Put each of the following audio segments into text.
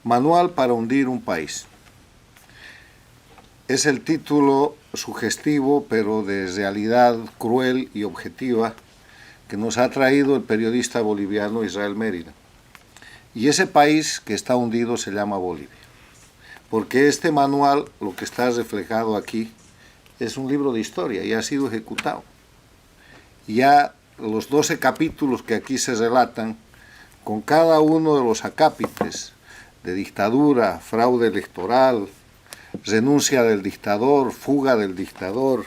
Manual para hundir un país. Es el título sugestivo, pero de realidad cruel y objetiva, que nos ha traído el periodista boliviano Israel Mérida. Y ese país que está hundido se llama Bolivia. Porque este manual, lo que está reflejado aquí, es un libro de historia y ha sido ejecutado. Ya los 12 capítulos que aquí se relatan, con cada uno de los acápites de dictadura, fraude electoral, renuncia del dictador, fuga del dictador,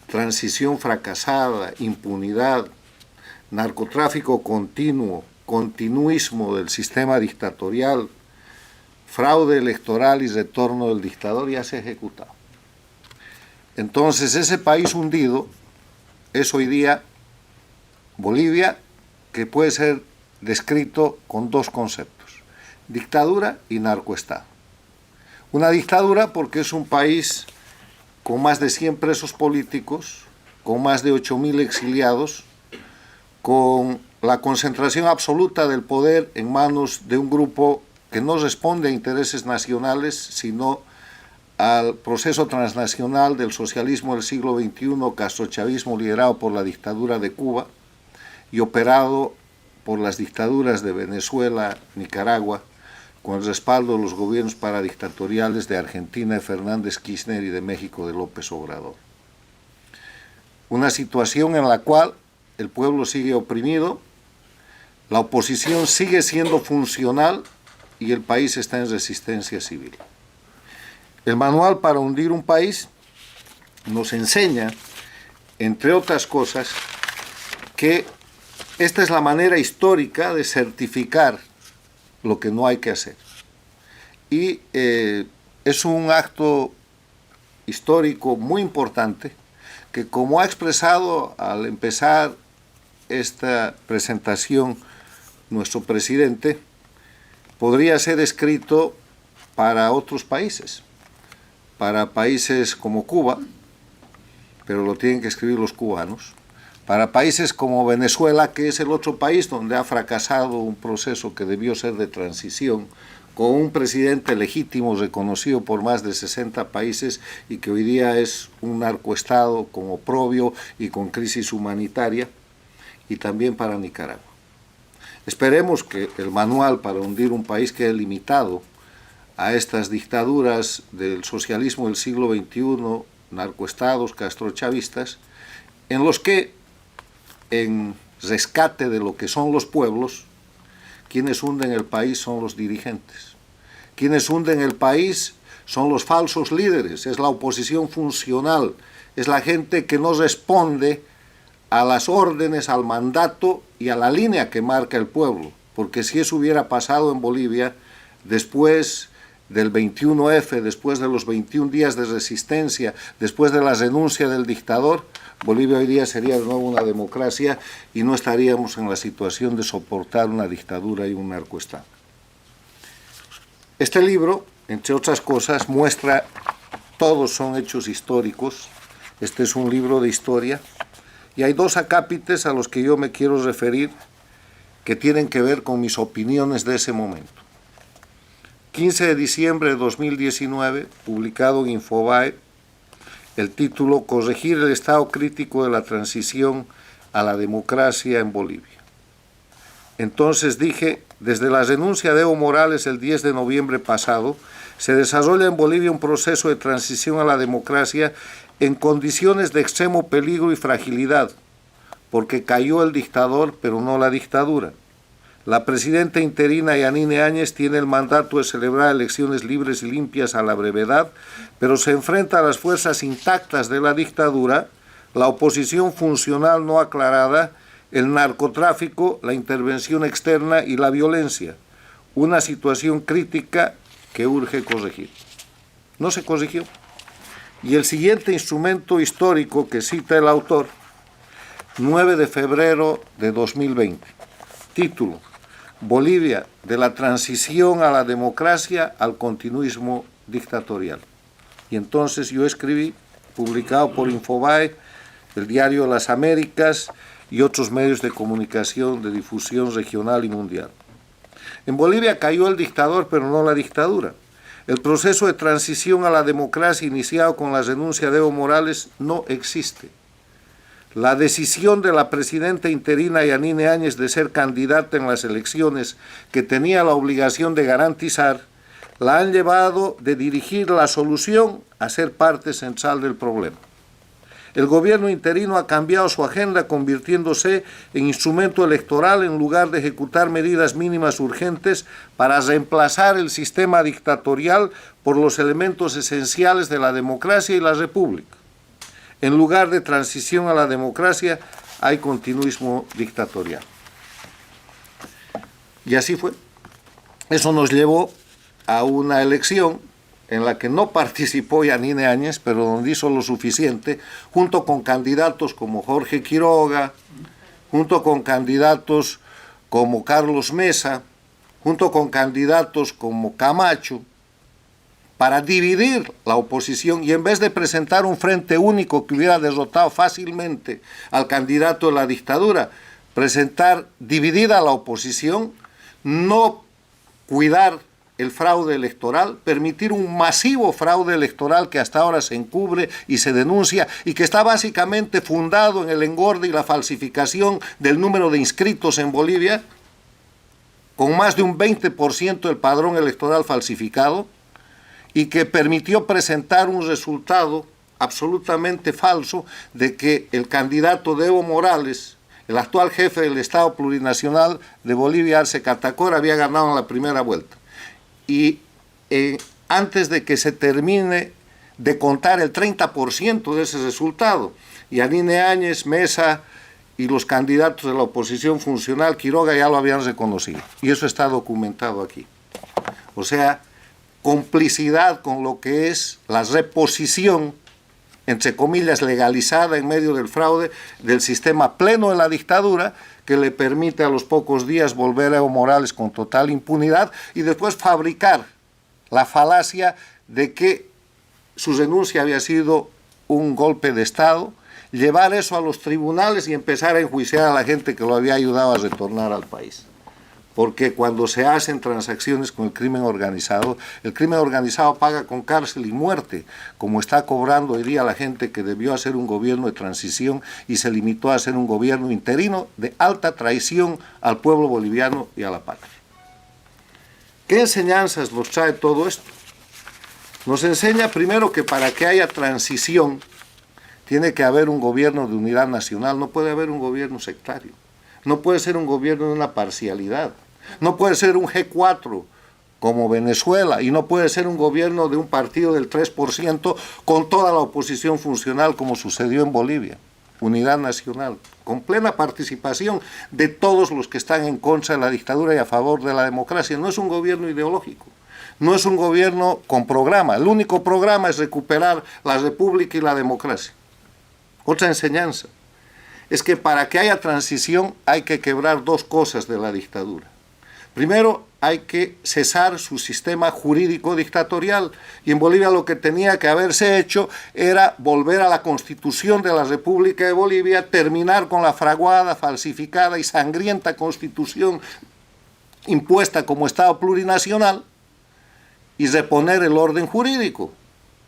transición fracasada, impunidad, narcotráfico continuo, continuismo del sistema dictatorial, fraude electoral y retorno del dictador, ya se ha ejecutado. Entonces, ese país hundido es hoy día Bolivia, que puede ser descrito con dos conceptos: dictadura y narcoestado. Una dictadura porque es un país con más de 100 presos políticos, con más de 8.000 exiliados, con la concentración absoluta del poder en manos de un grupo que no responde a intereses nacionales, sino al proceso transnacional del socialismo del siglo XXI, castrochavismo liderado por la dictadura de Cuba y operado por las dictaduras de Venezuela, Nicaragua, con el respaldo de los gobiernos paradictatoriales de Argentina de Fernández Kirchner y de México de López Obrador. Una situación en la cual el pueblo sigue oprimido, la oposición sigue siendo funcional y el país está en resistencia civil. El manual para hundir un país nos enseña, entre otras cosas, que esta es la manera histórica de certificar lo que no hay que hacer. Y es un acto histórico muy importante que, como ha expresado al empezar esta presentación nuestro presidente, podría ser escrito para otros países, para países como Cuba, pero lo tienen que escribir los cubanos, para países como Venezuela, que es el otro país donde ha fracasado un proceso que debió ser de transición, con un presidente legítimo reconocido por más de 60 países y que hoy día es un narcoestado con oprobio y con crisis humanitaria, y también para Nicaragua. Esperemos que el manual para hundir un país quede limitado a estas dictaduras del socialismo del siglo XXI, narcoestados, castrochavistas, en los que, en rescate de lo que son los pueblos, quienes hunden el país son los dirigentes. Quienes hunden el país son los falsos líderes, es la oposición funcional, es la gente que no responde a las órdenes, al mandato y a la línea que marca el pueblo. Porque si eso hubiera pasado en Bolivia, después del 21F, después de los 21 días de resistencia, después de la renuncia del dictador, Bolivia hoy día sería de nuevo una democracia y no estaríamos en la situación de soportar una dictadura y un narcoestado. Este libro, entre otras cosas, muestra, todos son hechos históricos, este es un libro de historia, y hay dos acápites a los que yo me quiero referir que tienen que ver con mis opiniones de ese momento. 15 de diciembre de 2019, publicado en Infobae, el título: Corregir el estado crítico de la transición a la democracia en Bolivia. Entonces dije: desde la renuncia de Evo Morales el 10 de noviembre pasado, se desarrolla en Bolivia un proceso de transición a la democracia en condiciones de extremo peligro y fragilidad, porque cayó el dictador, pero no la dictadura. La presidenta interina Yanine Áñez tiene el mandato de celebrar elecciones libres y limpias a la brevedad, pero se enfrenta a las fuerzas intactas de la dictadura, la oposición funcional no aclarada, el narcotráfico, la intervención externa y la violencia. Una situación crítica que urge corregir. No se corrigió. Y el siguiente instrumento histórico que cita el autor, 9 de febrero de 2020, título: Bolivia, de la transición a la democracia al continuismo dictatorial. Y entonces yo escribí, publicado por Infobae, el Diario Las Américas y otros medios de comunicación de difusión regional y mundial. En Bolivia cayó el dictador, pero no la dictadura. El proceso de transición a la democracia iniciado con la renuncia de Evo Morales no existe. La decisión de la presidenta interina Yanine Áñez de ser candidata en las elecciones, que tenía la obligación de garantizar, la han llevado de dirigir la solución a ser parte central del problema. El gobierno interino ha cambiado su agenda, convirtiéndose en instrumento electoral en lugar de ejecutar medidas mínimas urgentes para reemplazar el sistema dictatorial por los elementos esenciales de la democracia y la república. En lugar de transición a la democracia, hay continuismo dictatorial. Y así fue. Eso nos llevó a una elección en la que no participó Yanine Áñez, pero donde hizo lo suficiente, junto con candidatos como Jorge Quiroga, junto con candidatos como Carlos Mesa, junto con candidatos como Camacho, para dividir la oposición y en vez de presentar un frente único que hubiera derrotado fácilmente al candidato de la dictadura, presentar dividida la oposición, no cuidar el fraude electoral, permitir un masivo fraude electoral que hasta ahora se encubre y se denuncia y que está básicamente fundado en el engorde y la falsificación del número de inscritos en Bolivia, con más de un 20% del padrón electoral falsificado, y que permitió presentar un resultado absolutamente falso de que el candidato de Evo Morales, el actual jefe del Estado Plurinacional de Bolivia, Arce Catacora, había ganado en la primera vuelta. Y antes de que se termine de contar el 30% de ese resultado, Yanine Áñez, Mesa y los candidatos de la oposición funcional, Quiroga, ya lo habían reconocido. Y eso está documentado aquí. O sea, complicidad con lo que es la reposición, entre comillas, legalizada en medio del fraude del sistema pleno de la dictadura, que le permite a los pocos días volver a Evo Morales con total impunidad y después fabricar la falacia de que su renuncia había sido un golpe de Estado, llevar eso a los tribunales y empezar a enjuiciar a la gente que lo había ayudado a retornar al país. Porque cuando se hacen transacciones con el crimen organizado paga con cárcel y muerte, como está cobrando hoy día la gente que debió hacer un gobierno de transición y se limitó a hacer un gobierno interino de alta traición al pueblo boliviano y a la patria. ¿Qué enseñanzas nos trae todo esto? Nos enseña primero que para que haya transición tiene que haber un gobierno de unidad nacional, no puede haber un gobierno sectario, no puede ser un gobierno de una parcialidad. No puede ser un G4 como Venezuela y no puede ser un gobierno de un partido del 3% con toda la oposición funcional como sucedió en Bolivia. Unidad nacional, con plena participación de todos los que están en contra de la dictadura y a favor de la democracia. No es un gobierno ideológico, no es un gobierno con programa. El único programa es recuperar la república y la democracia. Otra enseñanza es que para que haya transición hay que quebrar dos cosas de la dictadura. Primero, hay que cesar su sistema jurídico dictatorial y en Bolivia lo que tenía que haberse hecho era volver a la Constitución de la República de Bolivia, terminar con la fraguada, falsificada y sangrienta Constitución impuesta como Estado plurinacional y reponer el orden jurídico.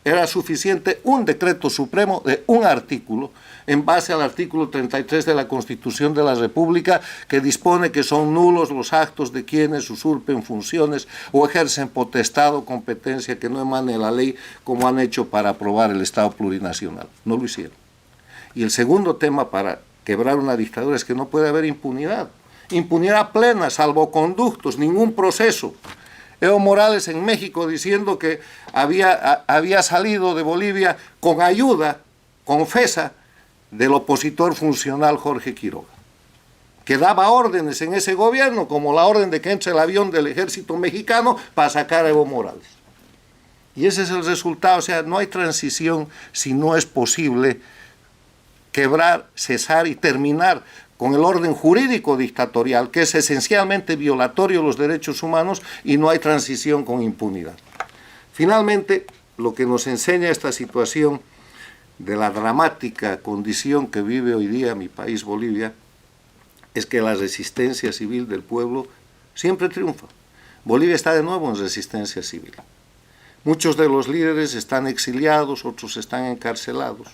Era suficiente un decreto supremo de un artículo, en base al artículo 33 de la Constitución de la República, que dispone que son nulos los actos de quienes usurpen funciones o ejercen potestad o competencia que no emane de la ley, como han hecho para aprobar el Estado plurinacional. No lo hicieron. Y el segundo tema para quebrar una dictadura es que no puede haber impunidad. Impunidad plena, salvoconductos, ningún proceso. Evo Morales en México diciendo que había salido de Bolivia con ayuda, confesa, del opositor funcional Jorge Quiroga, que daba órdenes en ese gobierno, como la orden de que entre el avión del ejército mexicano para sacar a Evo Morales. Y ese es el resultado. O sea, no hay transición si no es posible quebrar, cesar y terminar con el orden jurídico dictatorial, que es esencialmente violatorio de los derechos humanos, y no hay transición con impunidad. Finalmente, lo que nos enseña esta situación de la dramática condición que vive hoy día mi país, Bolivia, es que la resistencia civil del pueblo siempre triunfa. Bolivia está de nuevo en resistencia civil. Muchos de los líderes están exiliados, otros están encarcelados.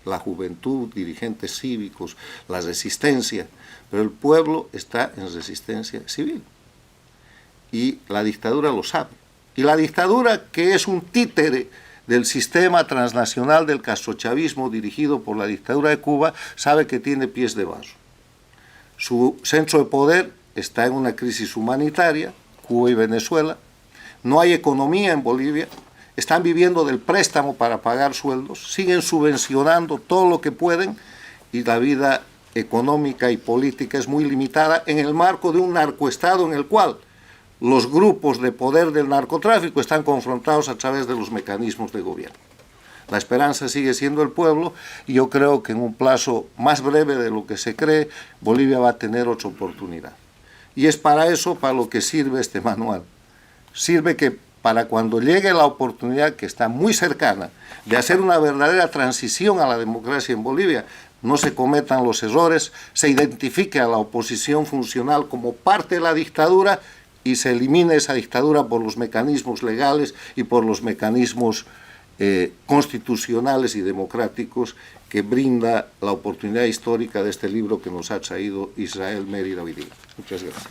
La juventud, dirigentes cívicos, la resistencia, pero el pueblo está en resistencia civil. Y la dictadura lo sabe. Y la dictadura, que es un títere del sistema transnacional del castrochavismo dirigido por la dictadura de Cuba, sabe que tiene pies de vaso. Su centro de poder está en una crisis humanitaria, Cuba y Venezuela. No hay economía en Bolivia. Están viviendo del préstamo para pagar sueldos, siguen subvencionando todo lo que pueden y la vida económica y política es muy limitada en el marco de un narcoestado en el cual los grupos de poder del narcotráfico están confrontados a través de los mecanismos de gobierno. La esperanza sigue siendo el pueblo y yo creo que en un plazo más breve de lo que se cree, Bolivia va a tener otra oportunidad. Y es para eso para lo que sirve este manual. Sirve que para cuando llegue la oportunidad, que está muy cercana, de hacer una verdadera transición a la democracia en Bolivia, no se cometan los errores, se identifique a la oposición funcional como parte de la dictadura y se elimine esa dictadura por los mecanismos legales y por los mecanismos constitucionales y democráticos que brinda la oportunidad histórica de este libro que nos ha traído Israel Mérida hoy día. Muchas gracias.